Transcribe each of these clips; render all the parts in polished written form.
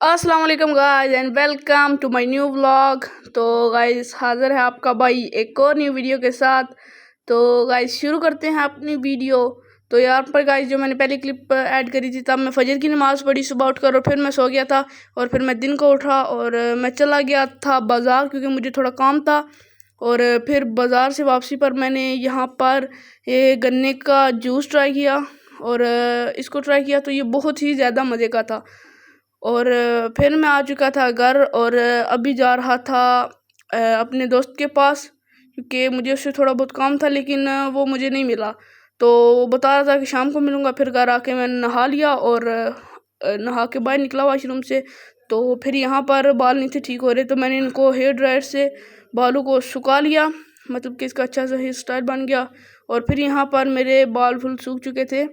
अस्सलाम वालेकुम guys and welcome to my new vlog. तो गाइस हाज़िर है आपका भाई एक और न्यू वीडियो के साथ। तो गाइस शुरू करते हैं अपनी वीडियो। तो यहाँ पर गाइस जो मैंने पहली क्लिप ऐड करी थी, तब मैं फजर की नमाज़ पढ़ी सुबह उठकर और फिर मैं सो गया था और फिर मैं दिन को उठा और मैं चला गया था बाज़ार क्योंकि मुझे थोड़ा काम था। और फिर बाज़ार से वापसी पर मैंने यहाँ पर ये गन्ने का जूस ट्राई किया और इसको ट्राई किया तो ये बहुत ही ज़्यादा मज़े का था। और फिर मैं आ चुका था घर और अभी जा रहा था अपने दोस्त के पास क्योंकि मुझे उससे थोड़ा बहुत काम था, लेकिन वो मुझे नहीं मिला। तो वो बता रहा था कि शाम को मिलूँगा। फिर घर आके मैंने नहा लिया और नहा के बाहर निकला वॉशरूम से। तो फिर यहाँ पर बाल नहीं थे ठीक हो रहे, तो मैंने इनको हेयर ड्रायर से बालों को सुखा लिया, मतलब कि इसका अच्छा सा हेयर स्टाइल बन गया। और फिर यहाँ पर मेरे बाल फुल सूख चुके थे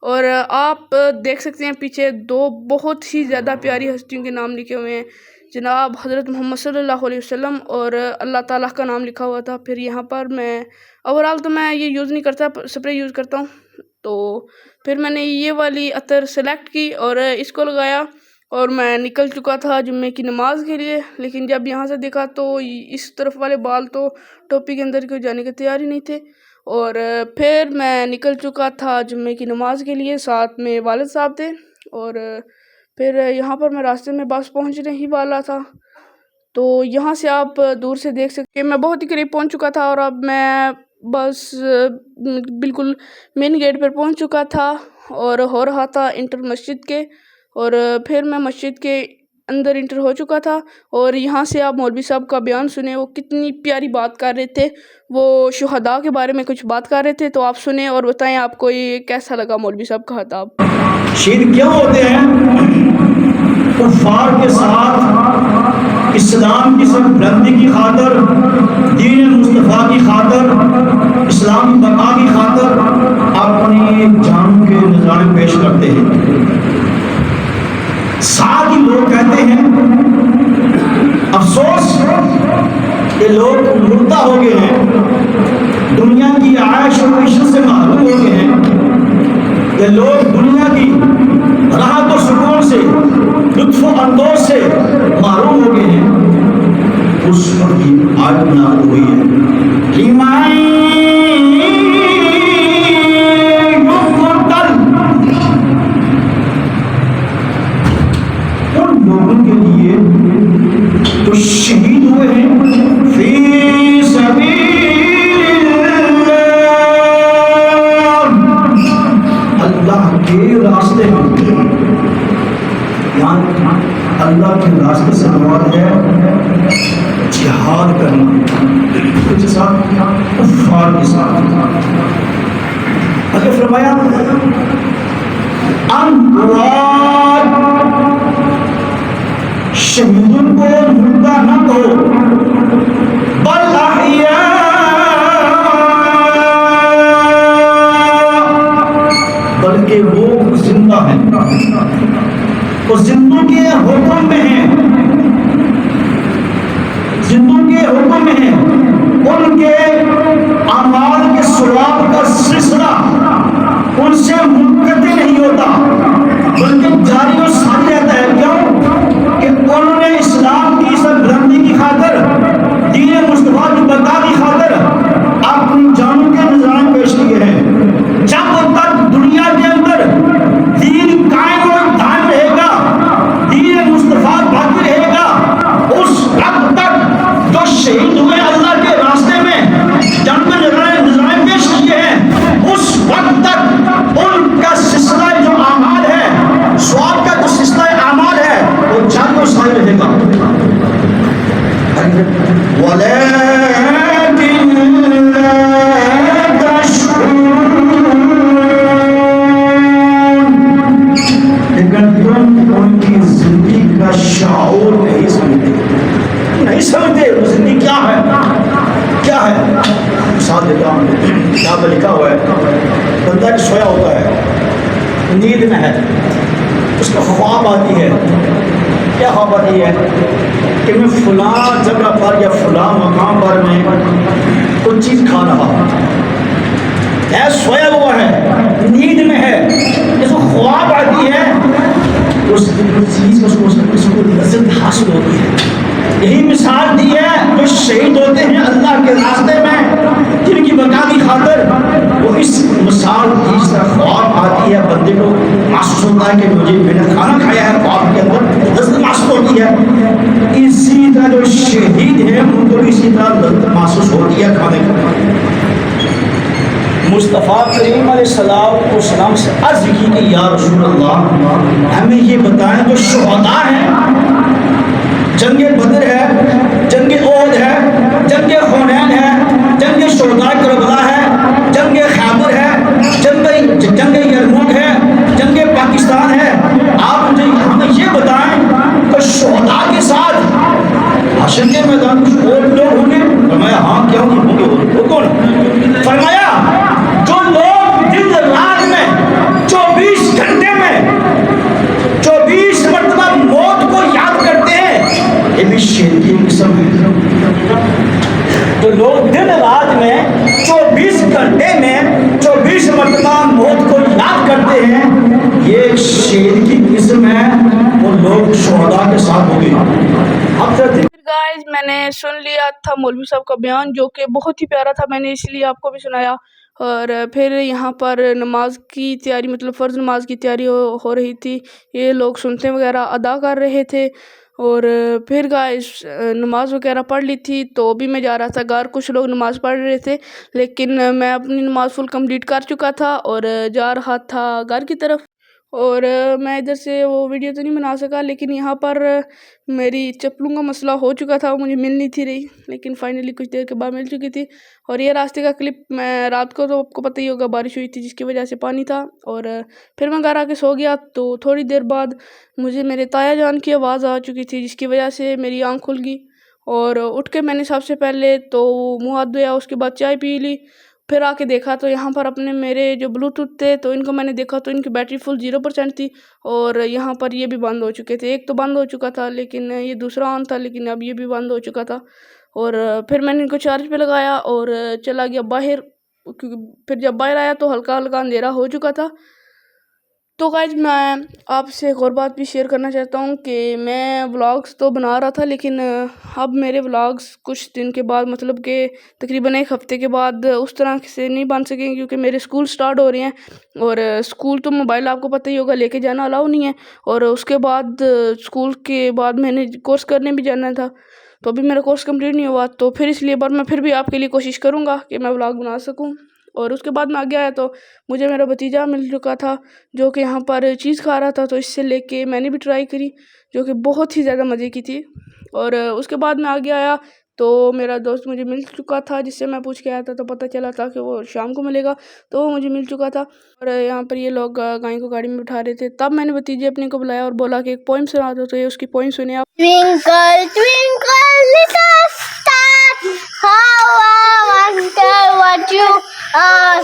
और आप देख सकते हैं पीछे दो बहुत ही ज़्यादा प्यारी हस्तियों के नाम लिखे हुए हैं, जनाब हज़रत मोहम्मद सल्लल्लाहु अलैहि वसल्लम और अल्लाह ताला का नाम लिखा हुआ था। फिर यहाँ पर मैं ओवरऑल तो मैं ये यूज़ नहीं करता, स्प्रे यूज़ करता हूँ। तो फिर मैंने ये वाली अतर सेलेक्ट की और इसको लगाया और मैं निकल चुका था जुम्मे की नमाज के लिए। लेकिन जब यहाँ से देखा तो इस तरफ वाले बाल तो टोपी के अंदर क्यों जाने की तैयारी नहीं थे। और फिर मैं निकल चुका था जुम्मे की नमाज के लिए, साथ में वालिद साहब थे। और फिर यहाँ पर मैं रास्ते में बस पहुँचने ही वाला था। तो यहाँ से आप दूर से देख सकते हैं मैं बहुत ही करीब पहुँच चुका था और अब मैं बस बिल्कुल मेन गेट पर पहुँच चुका था और हो रहा था इंटर मस्जिद के। और फिर मैं मस्जिद के अंदर इंटर हो चुका था और यहाँ से आप मौलवी साहब का बयान सुने, वो कितनी प्यारी बात कर रहे थे। वो शुहदा के बारे में कुछ बात कर रहे थे, तो आप सुने और बताएं आपको ये कैसा लगा मौलवी साहब का खिताब। शहीद क्यों होते हैं? कुफ्फार के साथ इस्लाम की सरबुलंदी की खातर, दीन मुस्तफ़ा की खातर, इस्लाम की बका की खातर अपनी जान के नज़ारे पेश करते हैं। साथ ही लोग कहते हैं अफसोस ये लोग मुर्दा हो गए हैं, दुनिया की आयश और इश्क से महरूम हो गए हैं। ये लोग दुनिया की राहत और सुकून से, लुत्फ अंदोज से महरूम हो गए हैं। उस वक्त की आयत नाज़िल हुई है, उन लोगों के लिए तो शहीद हुए हैं फी सबीलिल्लाह, अल्लाह के रास्ते में। अल्लाह के रास्ते से मुराद है जिहाद करना, कुछ साथ कुफ्फार के साथ। अगर फरमाया शहीदों को मुर्दा न कहो, बल अहया, बल्कि वो जिंदा है, वो जिंदों के हुक्म में है, जिंदों के हुक्म में है। उनके अमाल के सवाब का सिलसिला उनसे मुनक़ती नहीं होता, बल्कि जारी और सारी रहता है। क्यों? कि उन्होंने इस्लाम की सरबुलंदी की खातिर, दीन मुस्तफ़ा की बका की खातिर अपनी जानों के नज़राने पेश किए हैं। जब तक दुनिया के अंदर दीन कायम और दायम रहेगा, दीन मुस्तफ़ा बाकी रहेगा, उस वक्त तक जो शहीद हुए अल्लाह के रास्ते में, जिनके नज़राने पेश किए हैं, उस वक्त तक उनका सिलसिला जो आमाल है, स्वाब का जो सिलसिला आमाल है, वो जारी और सारी रहेगा। लेकिन तुम उनकी जिंदगी का शाऊर नहीं समझते, नहीं समझते वो जिंदगी क्या है, क्या है। साथ देता हूँ, यहाँ पर लिखा हुआ है, बंदा एक सोया होता है, नींद में है, उसको ख्वाब आती है। क्या ख्वाब आती है? कि मैं फलां जगह पर या फलां मकाम पर मैं कुछ चीज़ खा रहा हूँ, सोया हुआ है, नींद में है, इसको ख्वाब आती है उस चीज़ को उसको लज्जत हासिल होती है। यही मिसाल दी है जो शहीद होते हैं अल्लाह के रास्ते में जिनकी बका की खातिर, वो इस मिसाल की इस तरह ख्वाब आती है, बंदे को महसूस होता है कि मुझे मैंने खाना खाया है, ख्वाब के अंदर लज्जत महसूस होती है। इसी तरह जो शहीद हैं उनको भी इसी तरह लज्जत महसूस होती है खाने का। मुस्तफ़ा करीम अलैहिस्सलाम से अर्ज़ की कि या रसूल अल्लाह, हमें ये बताएं जो शुहदा हैं, जंगे बदर है, जंगे ओहद है, जंगे हुनैन है, जंगे शुहदा करबला है, जंगे खैबर है, जंगे यरमुक है, जंगे पाकिस्तान है। आप मुझे हमें ये बताएं कि शुहदा के साथ हशर के मैदान कुछ और लोग होंगे? फरमाया हाँ, क्यों नहीं होंगे? वो कौन? फरमाया जो लोग दिन रात में 24 घंटे में 24 मरतबा मौत को याद करते हैं, ये भी शेर की किस्म है। जो लोग दिन रात में 24 घंटे में 24 मरतबा मौत को याद करते हैं, ये शेर की किस्म है। वो लोग शुहदा के साथ हो गए। अब गाइस मैंने सुन लिया था मौलवी साहब का बयान, जो कि बहुत ही प्यारा था, मैंने इसलिए आपको भी सुनाया। और फिर यहाँ पर नमाज की तैयारी, मतलब फ़र्ज़ नमाज की तैयारी हो रही थी। ये लोग सुनते वगैरह अदा कर रहे थे। और फिर गाइस नमाज वगैरह पढ़ ली थी, तो अभी मैं जा रहा था घर। कुछ लोग नमाज़ पढ़ रहे थे, लेकिन मैं अपनी नमाज़ फुल कंप्लीट कर चुका था और जा रहा था घर की तरफ। और मैं इधर से वो वीडियो तो नहीं बना सका, लेकिन यहाँ पर मेरी चप्पलों का मसला हो चुका था, वो मुझे मिल नहीं थी रही, लेकिन फाइनली कुछ देर के बाद मिल चुकी थी। और ये रास्ते का क्लिप मैं रात को, तो आपको पता ही होगा, बारिश हुई थी जिसकी वजह से पानी था। और फिर मैं घर आके सो गया, तो थोड़ी देर बाद मुझे मेरे ताया जान की आवाज़ आ चुकी थी, जिसकी वजह से मेरी आँख खुल गई। और उठ के मैंने सबसे पहले तो मुँह हाथ धोया, उसके बाद चाय पी ली। फिर आके देखा तो यहाँ पर अपने मेरे जो ब्लूटूथ थे, तो इनको मैंने देखा तो इनकी बैटरी फुल 0% थी। और यहाँ पर ये भी बंद हो चुके थे। एक तो बंद हो चुका था, लेकिन ये दूसरा ऑन था, लेकिन अब ये भी बंद हो चुका था। और फिर मैंने इनको चार्ज पे लगाया और चला गया बाहर। फिर जब बाहर आया तो हल्का हल्का अंधेरा हो चुका था। तो गाइज मैं आपसे एक और बात भी शेयर करना चाहता हूँ कि मैं व्लॉग्स तो बना रहा था, लेकिन अब मेरे व्लॉग्स कुछ दिन के बाद, मतलब कि तकरीबन एक हफ़्ते के बाद उस तरह से नहीं बन सकेंगे, क्योंकि मेरे स्कूल स्टार्ट हो रहे हैं। और स्कूल तो मोबाइल आपको पता ही होगा लेके जाना अलाउ नहीं है। और उसके बाद स्कूल के बाद मैंने कोर्स करने भी जाना था, तो अभी मेरा कोर्स कंप्लीट नहीं हुआ। तो फिर इसलिए बार मैं फिर भी आपके लिए कोशिश करूँगा कि मैं व्लॉग बना सकूँ। और उसके बाद मैं आगे आया तो मुझे मेरा भतीजा मिल चुका था, जो कि यहाँ पर चीज़ खा रहा था, तो इससे लेके मैंने भी ट्राई करी, जो कि बहुत ही ज़्यादा मज़े की थी। और उसके बाद मैं आगे आया तो मेरा दोस्त मुझे मिल चुका था, जिससे मैं पूछ के आया था, तो पता चला था कि वो शाम को मिलेगा, तो वो मुझे मिल चुका था। और यहाँ पर ये लोग गाय को गाड़ी में बिठा रहे थे। तब मैंने भतीजे अपने को बुलाया और बोला कि एक पोइम सुना दो, तो ये उसकी पोइम सुने आप। Twinkle, twinkle, little star, how I wonder what you are.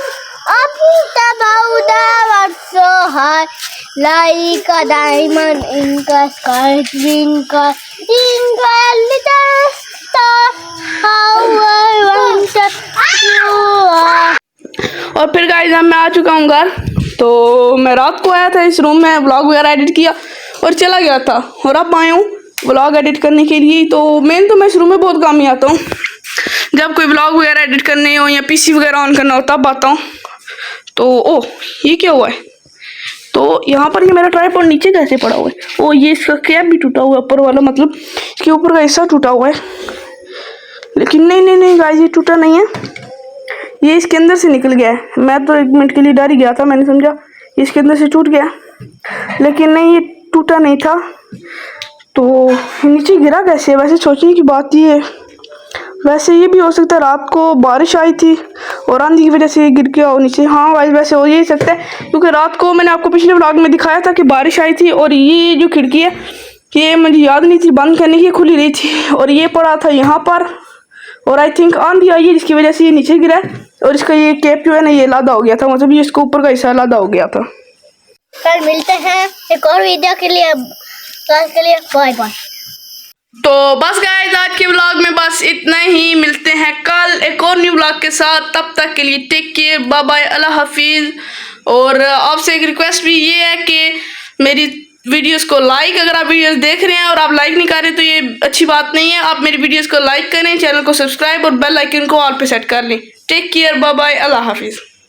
Up above the world so high, like a diamond in the sky. Twinkle, twinkle, little star, how I wonder you are. और फिर guys मैं आ चुका हूँ घर। तो मैं रात को आया था इस रूम में, व्लॉग वगैरह एडिट किया और चला गया था। और अब आया हूँ व्लॉग एडिट करने के लिए। तो मैं इस रूम में बहुत कम ही आता हूँ, जब कोई व्लॉग वगैरह एडिट करने हो या पीसी वगैरह ऑन करना हो तब आता हूँ। तो ओह ये क्या हुआ है? तो यहाँ पर ये मेरा ट्राइपॉड नीचे कैसे पड़ा हुआ है? ओ ये इसका कैप भी टूटा हुआ है, ऊपर वाला, मतलब इसके ऊपर का हिस्सा टूटा हुआ है। लेकिन नहीं गाइस, ये टूटा नहीं है, ये इसके अंदर से निकल गया है। मैं तो एक मिनट के लिए डर ही गया था, मैंने समझा इसके अंदर से टूट गया, लेकिन नहीं, ये टूटा नहीं था। तो नीचे गिरा कैसे? वैसे सोचने की बात ये है, वैसे ये भी हो सकता है रात को बारिश आई थी और आंधी की वजह से गिर गया हो नीचे। हाँ भाई वैसे हो यही सकता है, क्योंकि रात को मैंने आपको पिछले व्लॉग में दिखाया था कि बारिश आई थी और ये जो खिड़की है ये मुझे याद नहीं थी बंद करने की, खुली रही थी और ये पड़ा था यहाँ पर। और आई थिंक आंधी आई है जिसकी वजह से ये नीचे गिरा है और इसका ये कैप जो है ना ये लादा हो गया था, मतलब ये इसके ऊपर का हिस्सा लादा हो गया था। कल मिलते हैं एक और वीडियो के लिए, बाय बाय। तो बस गाइस आज के व्लॉग में बस इतना ही, मिलते हैं कल एक और न्यू व्लॉग के साथ। तब तक के लिए टेक केयर, बाय बाय, अल्लाह हाफिज। और आपसे एक रिक्वेस्ट भी ये है कि मेरी वीडियोस को लाइक, अगर आप वीडियोस देख रहे हैं और आप लाइक नहीं कर रहे तो ये अच्छी बात नहीं है। आप मेरी वीडियोस को लाइक करें, चैनल को सब्सक्राइब और बेल आइकन को ऑल पे सेट कर लें। टेक केयर, बाय बाय, अल्लाह हाफिज़।